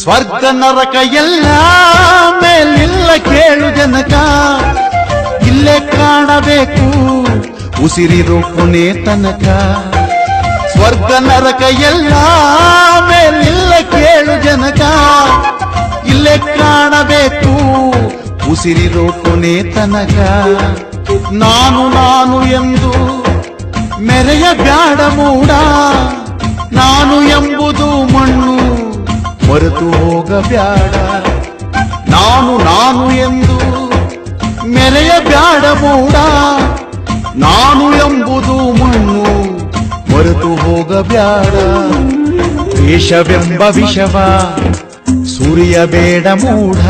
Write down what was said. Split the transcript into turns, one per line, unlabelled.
ಸ್ವರ್ಗ ನರಕ ಎಲ್ಲ ಮೇಲಿಲ್ಲ ಕೇಳು ಜನಕ, ಇಲ್ಲೇ ಕಾಣಬೇಕು ಉಸಿರಿರೋ ಕೊನೆ ತನಕ. ಸ್ವರ್ಗ ನರಕ ಎಲ್ಲ ಮೇಲಿಲ್ಲ ಕೇಳು ಜನಕ, ಇಲ್ಲೇ ಕಾಣಬೇಕು ಉಸಿರಿರೋ ಕೊನೆ ತನಕ. ನಾನು ನಾನು ಎಂದು ಮೆರೆಯ ಬ್ಯಾಡ ಮೂಡ, ನಾನು ಎಂಬುದು ಮಣ್ಣು ಮರೆತು ಹೋಗಬ್ಯಾಡ. ನಾನು ನಾನು ಎಂದು ಮೆರೆಯ ಬ್ಯಾಡ ಮೂಡ, ನಾನು ಎಂಬುದು ಮಣ್ಣು ಮರೆತು ಹೋಗಬ್ಯಾಡ. ದ್ವೇಷವೆಂಬ ವಿಷವ ಸುರಿಯಬೇಡ ಮೂಢ,